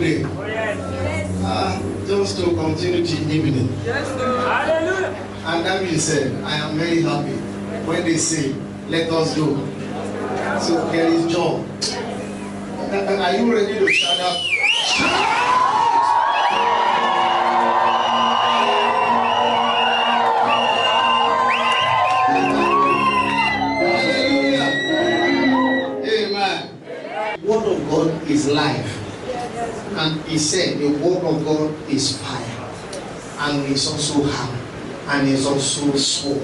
today? Just to continue till evening. Hallelujah. And that being said, I am very happy when they say, let us go. So there is joy. Are you ready to stand up? Hallelujah. Amen. The word of God is life. And he said the word of God is fire. And it's also hammer. And it's also sword.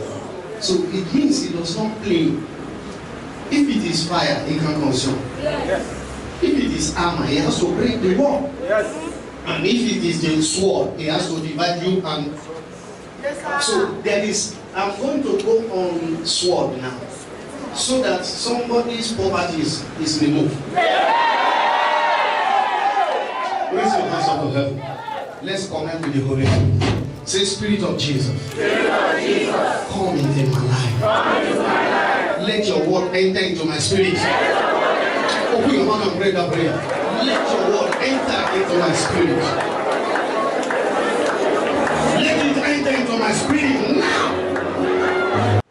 So it means it does not play. If it is fire, it can consume. Yes. If it is armor, it has to break the wall. Yes. And if it is the sword, it has to divide you. And so there is, I'm going to go on sword now, so that somebody's poverty is removed. Raise your hands up to heaven. Let's connect with the Holy Spirit. Say, Spirit of Jesus. Spirit of Jesus. Come into my life. Come into my life. Let your word enter into my spirit. Open your mouth and pray that prayer. Let your word enter into my spirit. Let it enter into my spirit now.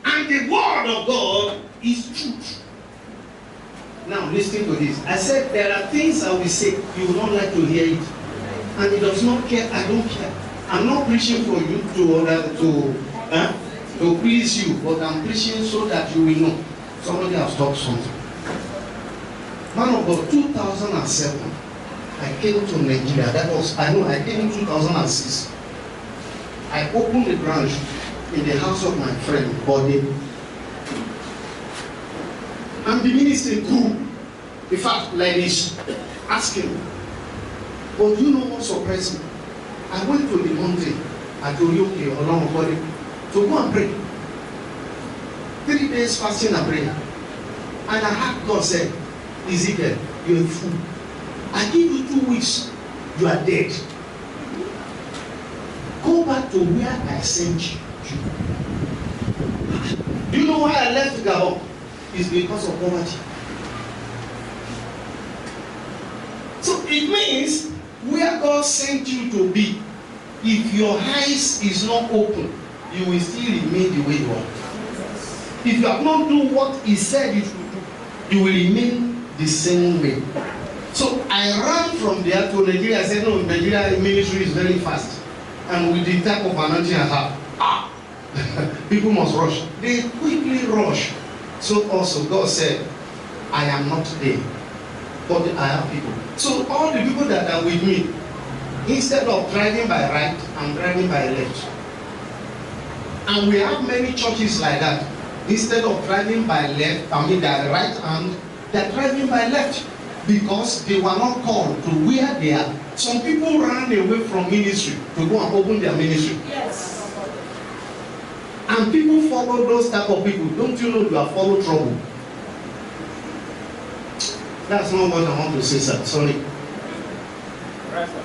And the word of God is truth. Now listen to this. I said there are things I will say, you will not like to hear it. And it does not care, I don't care. I'm not preaching for you to please you, but I'm preaching so that you will know. Somebody has taught something. Man of God, 2007, I came to Nigeria. I came in 2006. I opened a branch in the house of my friend, Bode. And the ministry grew. In fact, like this, asking. But you know what surprised me? I went to the mountain at Orioke along Body to go and pray. 3 days fasting and prayer. And I heard God say, Ezekiel, you're a fool. I give you 2 weeks, you are dead. Go back to where I sent you. Do you know why I left Gabon? It's because of poverty. So it means where God sent you to be, if your eyes is not open, you will still remain the way you are. If you have not done what He said you should do, you will remain the same way. So I ran from there to Nigeria. I said, no, Nigeria ministry is very fast. And with the type of anointing I have, people must rush. They quickly rush. So also God said, I am not there, but I have people. So all the people that are with me, instead of driving by right, I'm driving by left. And we have many churches like that. Instead of driving by left, their right hand, they're driving by left. Because they were not called to where they are. Some people ran away from ministry to go and open their ministry. Yes. And people follow those type of people. Don't you know you are following trouble? That's not what I want to say, sir. Sorry. Right, sir.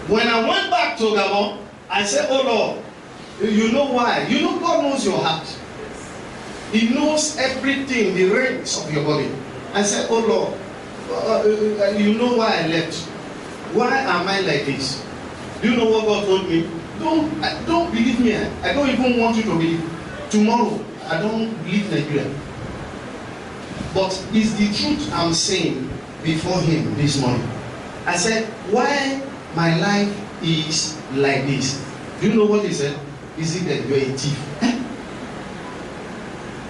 When I went back to Gabon, I said, oh Lord, you know why? You know God knows your heart. He knows everything, the reins of your body. I said, oh Lord, you know why I left. Why am I like this? Do you know what God told me? Don't believe me. I don't even want you to believe. Tomorrow, I don't leave Nigeria. But it's the truth I'm saying before Him this morning. I said, why my life is like this? Do you know what He said? He said that you're a thief.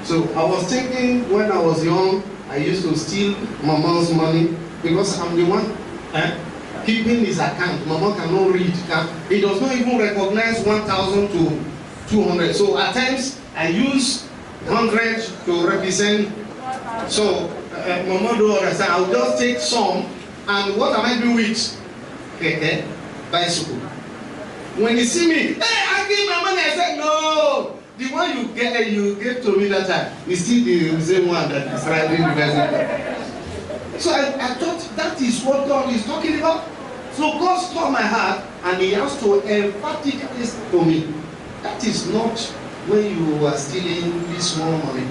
So I was thinking when I was young, I used to steal Mama's money because I'm the one keeping his account. Mama cannot read. He does not even recognize 1,000 to 200. So at times I use 100 to represent. So Mama don't understand. I'll just take some, and what am I doing with? Okay, bicycle. When you see me, hey, I give my money. I said no. The one you gave to me that time is still the same one that is riding the bicycle. So I thought that is what God is talking about. So God saw my heart and He has to emphatically say to me, that is not when you are stealing this small money,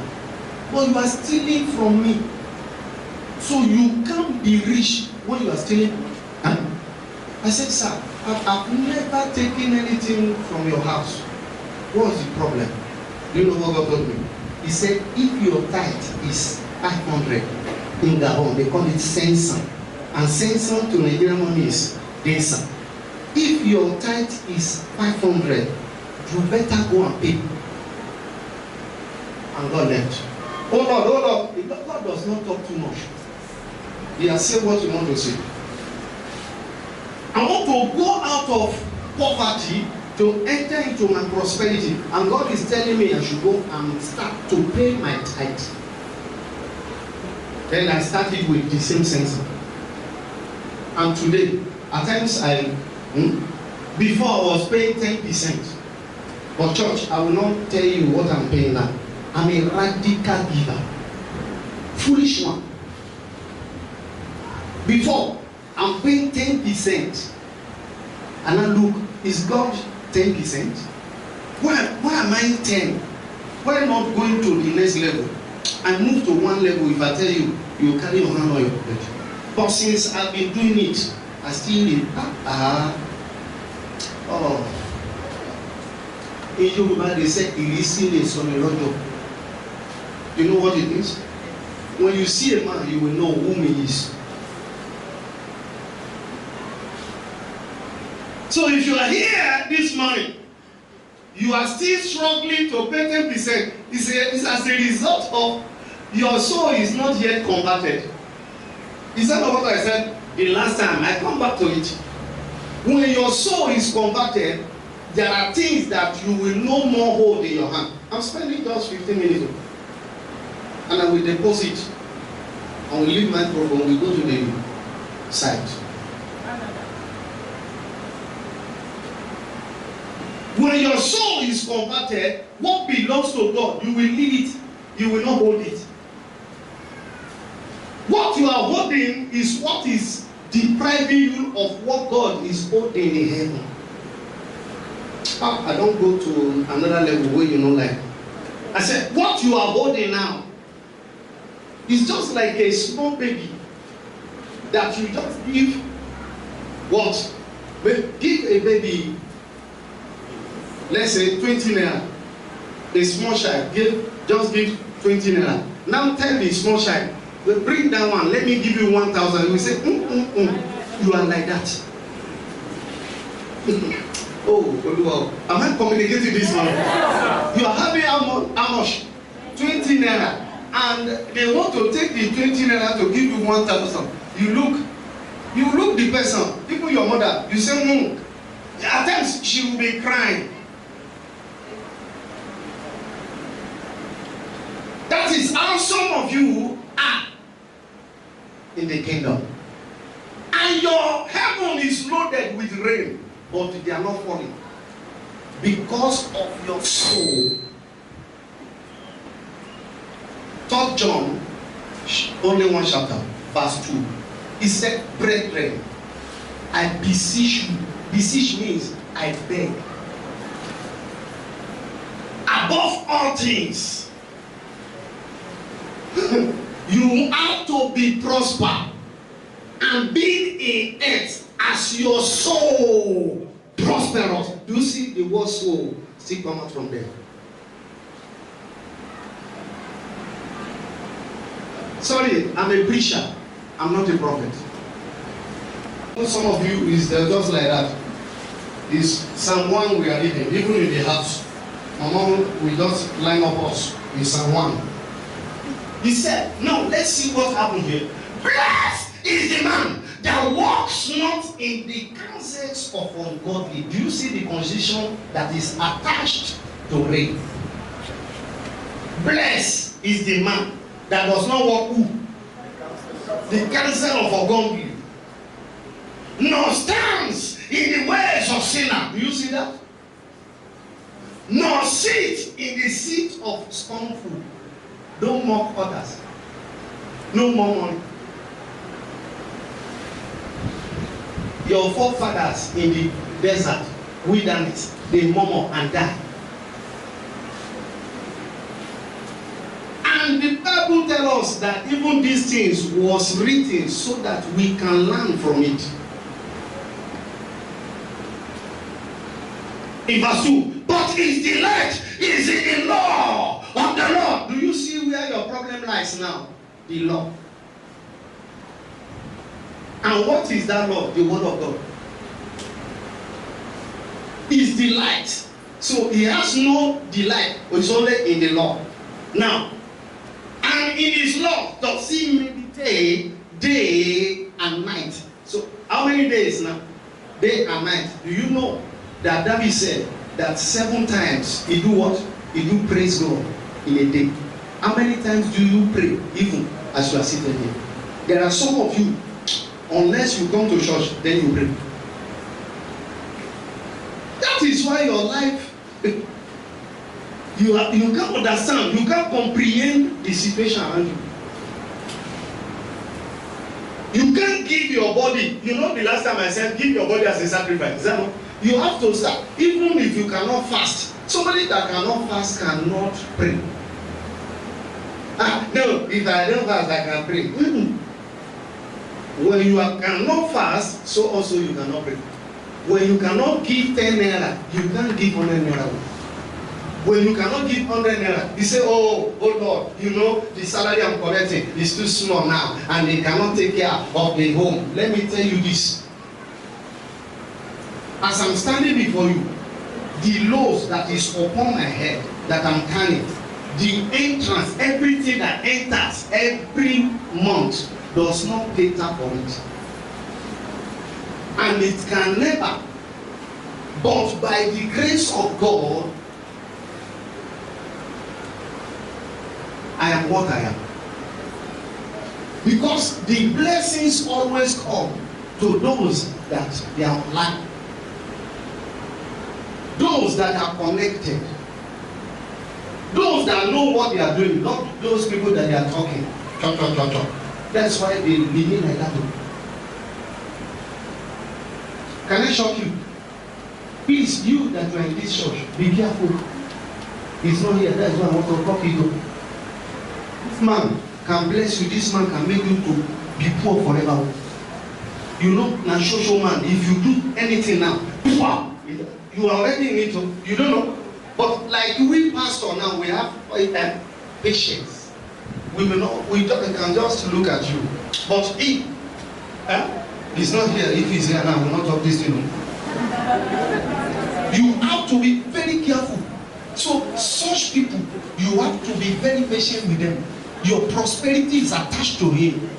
but you are stealing from me. So you can't be rich when you are stealing. Huh? I said, sir, I've never taken anything from your house. What's the problem? Do you know what God told me? He said, if your tithe is 500 in Gabon, they call it sensa. And sensa to Nigerian money is densa. If your tithe is 500, you better go and pay. And God left. Hold on. God does not talk too much. He has said what you want to say. I want to go out of poverty to enter into my prosperity. And God is telling me I should go and start to pay my tithe. Then I started with the same sense. And today, at times before I was paying 10%. But church, I will not tell you what I'm paying now. I'm a radical giver. Foolish one. Before, I'm paying 10%. And I look, is God 10%? Why am I 10? Why not going to the next level? I move to one level. If I tell you, you carry your hand on your pocket. But since I've been doing it, I still in in Yoruba they say "Irisi le sọ̀rọ̀ lọ́jọ́." You know what it is? When you see a man, you will know whom he is. So if you are here this morning, you are still struggling to pay 10%. It's as a result of your soul is not yet converted. Is that not what I said the last time? I come back to it. When your soul is converted, there are things that you will no more hold in your hand. I'm spending just 15 minutes and I will deposit. I will leave my microphone. We go to the site. When your soul is converted, what belongs to God, you will leave it. You will not hold it. What you are holding is what is depriving you of what God is holding in heaven. I don't go to another level where you know, like I said, what you are holding now is just like a small baby that you just give what? Give a baby, let's say 20 naira. A small child, just give 20 naira. Now tell the small child, we bring that one, let me give you 1,000. We say, you are like that. Oh, am I communicating this one? You are having how much? 20 naira. And they want to take the 20 naira to give you 1,000. You look the person, even your mother, you say, no. At times she will be crying. That is how some of you are in the kingdom. And your heaven is loaded with rain, but they are not falling because of your soul. 3 John, only one chapter, verse 2. He said, brethren, I beseech you. Beseech means I beg. Above all things, you have to be prosper and be in earth as your soul prosperous. Do you see the word soul still come out from there? Sorry, I'm a preacher. I'm not a prophet. Some of you is just like that. It's Psalm 1 we are reading, even in the house. My mom will just line up us in Psalm 1. He said, now let's see what happened here. Blessed is the man that walks not in the counsels of ungodly. Do you see the condition that is attached to rain? Blessed is the man that does not walk who? The counsel of ungodly. Nor stands in the ways of sinner. Do you see that? Nor sit in the seat of scornful. Don't mock others. No more money. Your forefathers in the desert, wilderness, they murmur and die. And And the Bible tells us that even these things was written so that we can learn from it. In verse 2, but his delight is in the law of the Lord. Do you see where your problem lies now? The law. And what is that law? The word of God. His delight. So he has no delight, it's only in the law. Now, and in his law does he meditate day and night. So how many days now? Day and night. Do you know that David said that 7 times he do what? He do praise God in a day. How many times do you pray even as you are sitting here? There are some of you, unless you come to church, then you pray. That is why your life, you can't understand, you can't comprehend the situation around you. You can't give your body. You know, the last time I said give your body as a sacrifice. Is that not? You have to start. Even if you cannot fast, somebody that cannot fast cannot pray. No, if I don't fast, I can pray. When you cannot fast, so also you cannot pray. When you cannot give 10 naira, you can't give 100 naira. When you cannot give 100 naira, you say, oh Lord, you know, the salary I'm collecting is too small now, and they cannot take care of the home. Let me tell you this. As I'm standing before you, the loads that is upon my head, that I'm carrying, the entrance, everything that enters every month does not cater for it. And it can never. But by the grace of God, I am what I am. Because the blessings always come to those that they are online. Those that are connected. Those that know what they are doing, not those people that they are talking. Talk. That's why they live like that. Can I shock you? Please, you that are in this church, be careful. He's not here. That's why I want to talk you. This man can bless you. This man can make you to be poor forever. You know, na social man. If you do anything now, you are already in it. You don't know. But like we pastor now, we have patience. We will not. We can just look at you. But he, he's not here. If he's here now, we'll not talk this thing. You have to be very careful. So such people, you have to be very patient with them. Your prosperity is attached to him,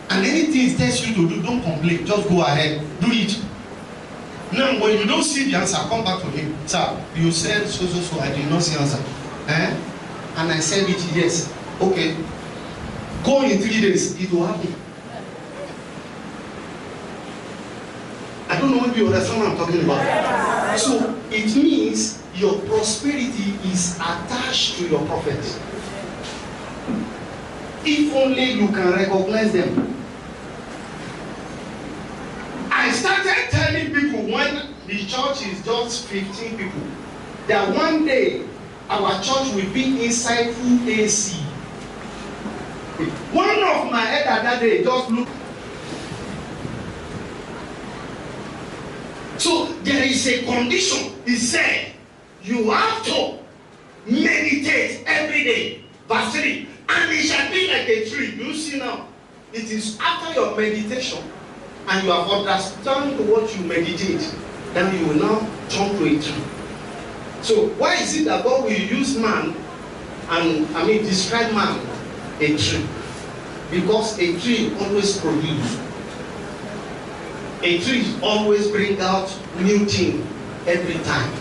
and anything he tells you to do, don't complain. Just go ahead, do it. Now, when you don't see the answer, come back to him. Sir, you said so. I did not see the answer. And I said it, yes. Okay. Go in 3 days, it will happen. I don't know if you understand what I'm talking about. So it means your prosperity is attached to your prophet. If only you can recognize them. I started telling people when the church is just 15 people that one day our church will be inside full AC. One of my head at that day just looked. So there is a condition. He said, you have to meditate every day. Verse 3. And it shall be like a tree. You see now, it is after your meditation and you have understood what you meditate, then you will now turn to a tree. So why is it that God will use man and describe man a tree? Because a tree always produces. A tree always brings out new thing every time.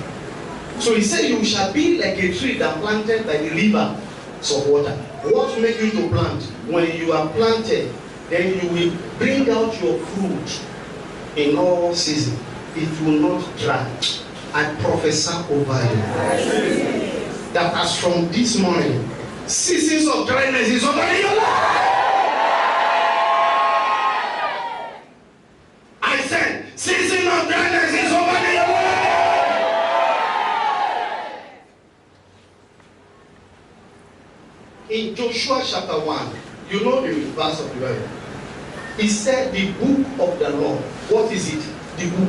So he said, you shall be like a tree that planted by the river of water. What makes you to plant? When you are planted, then you will bring out your fruit in all season. It will not dry. I prophesy over you that as from this morning, seasons of dryness is over in your life. I said, season of dryness is over in your life. In Joshua Joshua chapter 1, you know the verse of the Bible. He said the book of the law. What is it? The book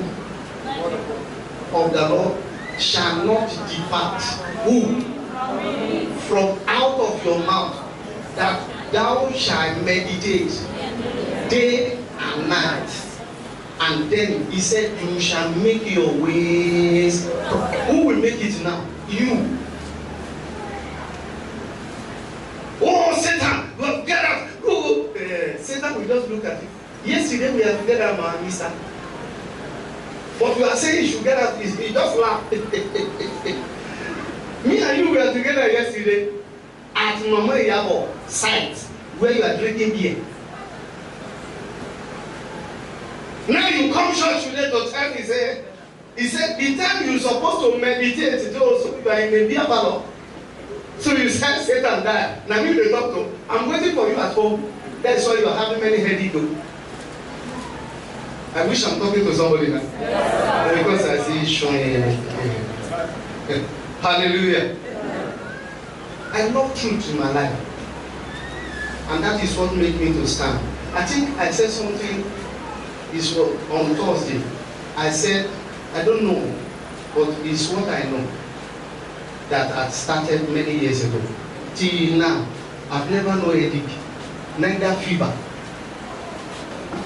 of the law shall not depart. Who? From out of your mouth, that thou shalt meditate day and night. And then he said, you shall make your ways. Who will make it now? You. Oh, Satan, well, get out. Oh, Satan will just look at you. Yesterday we have together, man, mister. What you are saying you should get out is he just laugh. Me and you were together yesterday at Mama Yabo site where you are drinking beer. Now you come church today to tell me, he said the time you're supposed to meditate is also you are in a beer parlor. So you said Satan died. Now me the doctor, I'm waiting for you at home. That's why you are having many headaches. I wish I'm talking to somebody now. Yes, because I see showing. Hallelujah. I love truth in my life. And that is what made me to stand. I think I said something is on Thursday. I said, I don't know, but it's what I know that I started many years ago. Till now, I've never known headache, neither fever.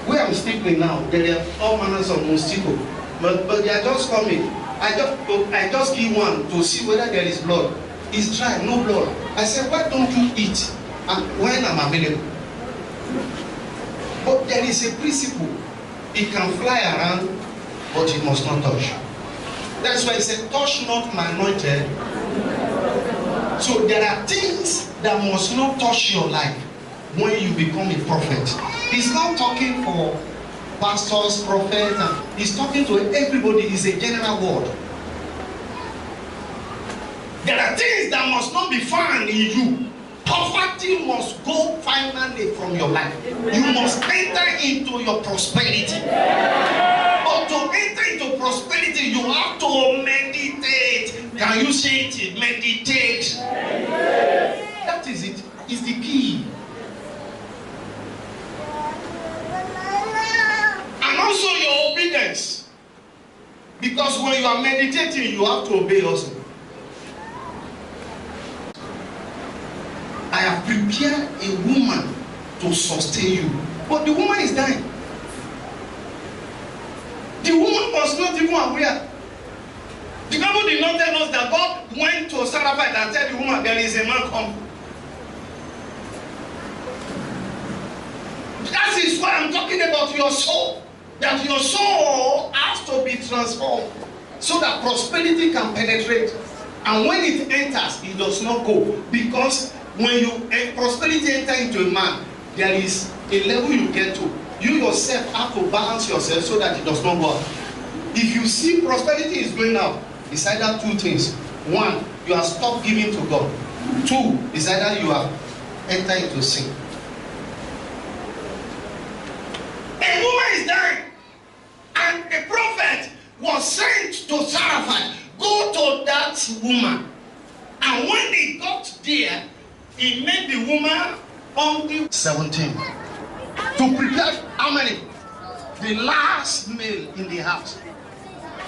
Where I'm sleeping now, there are all manners of mosquito, but they are just coming. I just give one to see whether there is blood. It's dry, no blood. I said, why don't you eat? And when I'm available. But there is a principle. It can fly around, but it must not touch. That's why I said, touch not my anointed. So there are things that must not touch your life when you become a prophet. He's not talking for pastors, prophets, he's talking to everybody. It's a general word. There are things that must not be found in you. Poverty must go finally from your life. You must enter into your prosperity. But to enter into prosperity, you have to meditate. Can you say it? Meditate. That is it. It's the key. And also your obedience. Because when you are meditating, you have to obey also. I have prepared a woman to sustain you. But the woman is dying. The woman was not even aware. The Bible did not tell us that God went to Sarafat and tell the woman, there is a man coming. That is why I'm talking about your soul. That your soul has to be transformed so that prosperity can penetrate. And when it enters, it does not go. Because when prosperity enter into a man, there is a level you get to. You yourself have to balance yourself so that it does not go out. If you see prosperity is going out, it's either two things. One, you have stopped giving to God. Two, it's either you have entered into sin. A woman is dying, and a prophet was sent to Sarafat. Go to that woman. And when they got there, he made the woman until 17 to prepare how many? The last meal in the house.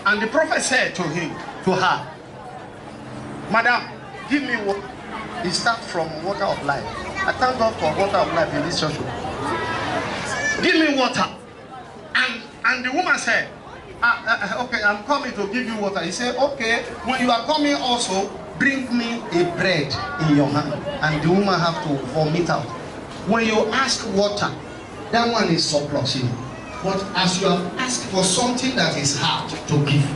And the prophet said to her, Madam, give me water. It starts from water of life. I thank God for water of life in this church. Give me water. And the woman said, okay, I'm coming to give you water. He said, okay, when you are coming also, bring me a bread in your hand. And the woman have to vomit out. When you ask water, that one is surplus. But as you have asked for something that is hard to give,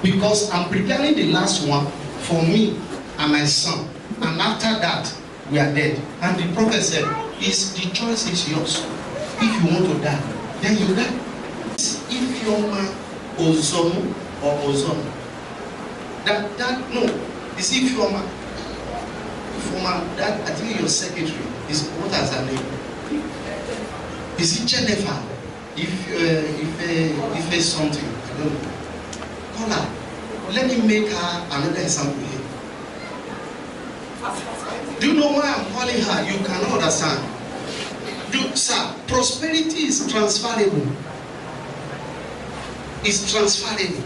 because I'm preparing the last one for me and my son. And after that, we are dead. And the prophet said, the choice is yours. If you want to die, then you die. If your man Ozonu or Ozonu, no. It's if your man, that I think your secretary is what has her name? Is it Jennifer? If it's something, I don't know. Call her. Let me make her another example here. Do you know why I'm calling her? You cannot understand. Sir, prosperity is transferable. It's transferable.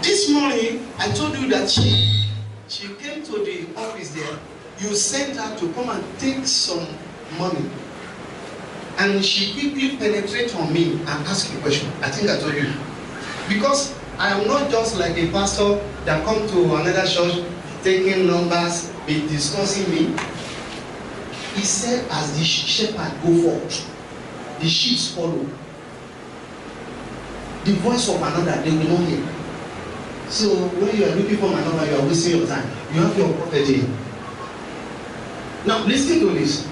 This morning, I told you that she came to the office there. You sent her to come and take some money. And she quickly penetrated on me and asked a question. I think I told you. Because I am not just like a pastor that come to another church taking numbers, be discussing me. He said, as the shepherd go forth, the sheep follow. The voice of another, they will not hear. So when you are looking for my number, you are wasting your time. You have your prophet here. Now listen to this.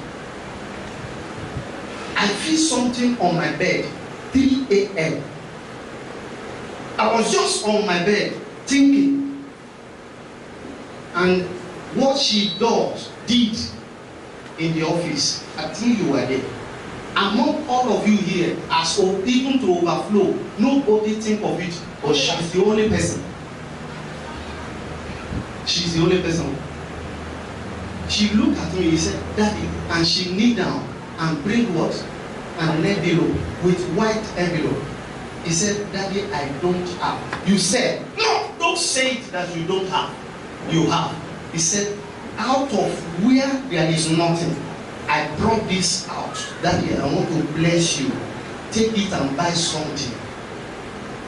I feel something on my bed, 3 a.m. I was just on my bed thinking, and what she did in the office, I think you were there. Among all of you here, as of even to overflow, nobody think of it, but she's the only person. She's the only person. She looked at me, he said, Daddy, and she kneel down and bring what? An envelope with white envelope. He said, Daddy, I don't have. You said, no, don't say it that you don't have. You have. He said, out of where there is nothing, I brought this out. Daddy, I want to bless you. Take it and buy something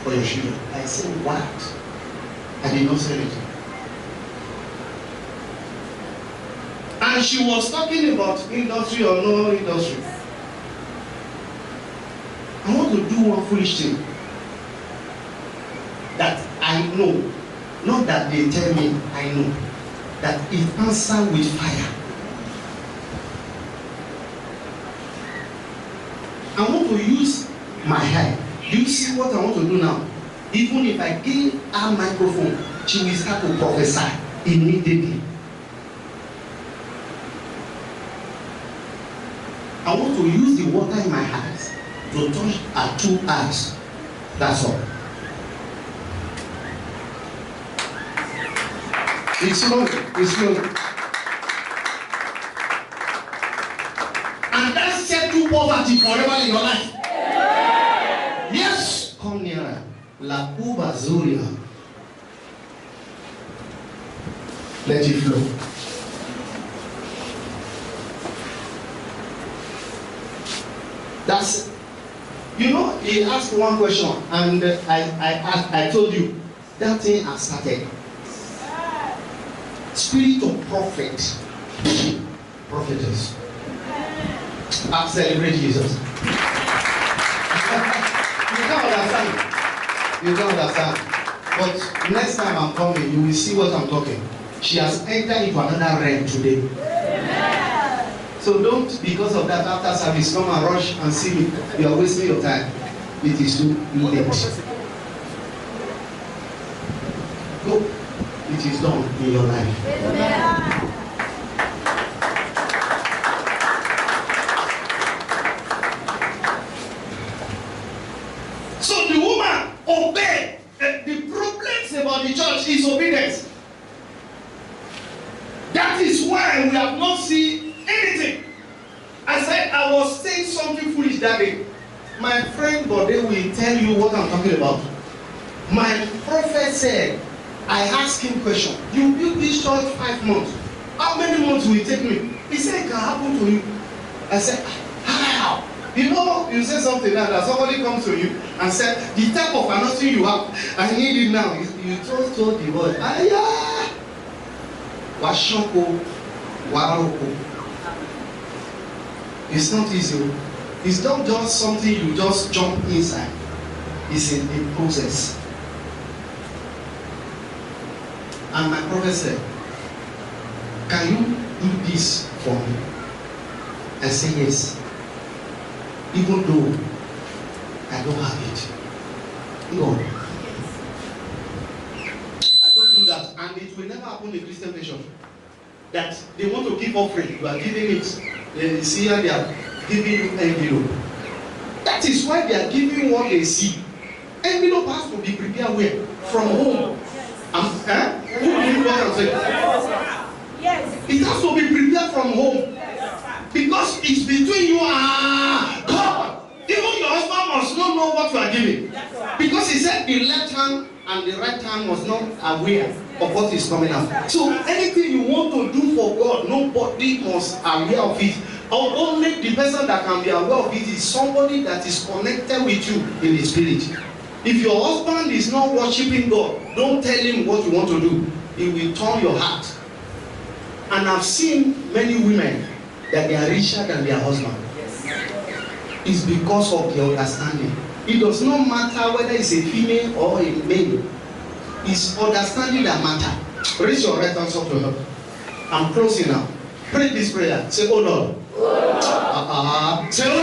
for your children. I said, what? I did not say anything. And she was talking about industry or no industry. I want to do one foolish thing that I know, not that they tell me, I know, that it answers with fire. I want to use my hair. Do you see what I want to do now? Even if I give her microphone, she will start to prophesy immediately. I want to use the water in my hands to touch her 2 eyes. That's all. It's slowly. It's slowly. And that settle poverty forever in your life. Yeah. Yes. Come nearer. La Cuba Zuria. Let it flow. That's, you know, he asked one question, and I told you that thing has started. Spirit of prophet, prophetess. I've celebrated Jesus. You can't understand. You can't understand. But next time I'm coming, you will see what I'm talking. She has entered into another realm today. So don't, because of that, after service, come and rush and see me. You are wasting your time. It is too late. Go. It is done in your life. So the woman obeyed. The problems about the church is obedience. That is why we have not seen anything. I said I was saying something foolish that day. My friend Bode will tell you what I'm talking about. My prophet said, I asked him a question. You built this church 5 months. How many months will it take me? He said, it can happen to you. I said, how? You know, you say something now that somebody comes to you and said, the type of anointing you have, I need it now. You just told the word, Aya! Washoko, Waroko. It's not easy. It's not just something you just jump inside. It's a process. And my prophet said, can you do this for me? I said yes. Even though I don't have it. No. I don't do that. And it will never happen in Christian nation. That they want to give offering, you are giving it. They see how they are giving you envelope. That is why they are giving what they see. Envelope has to be prepared where? From home. Who do you know what I'm saying? Yes. It has to be prepared from home. Because it's between you and God. Even your husband must not know what you are giving. Because he said the left hand and the right hand was not aware of what is coming out. So anything you want to do for God, nobody must aware of it. Only the person that can be aware of it is somebody that is connected with you in the spirit. If your husband is not worshiping God, don't tell him what you want to do. It will turn your heart. And I've seen many women that they are richer than their husband. It's because of the understanding. It does not matter whether it's a female or a male. It's understanding that matter. Raise your right hands up to her. I'm closing now. Pray this prayer. Say, oh Lord. Say, oh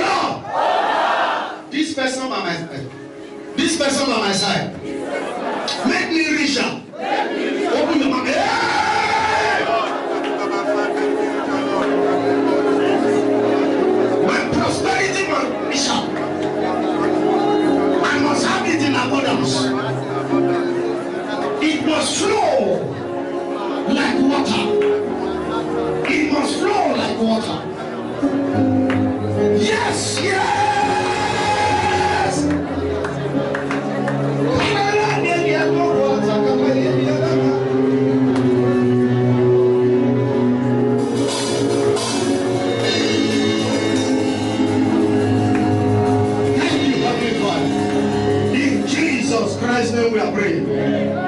Lord. This person by my side. This person by my side. Make me richer. Open your mouth. My prosperity must be richer. I must have it in abundance. It must flow like water. It must flow like water. Yes, yes. Thank you, Heavenly Father. In Jesus Christ's name we are praying.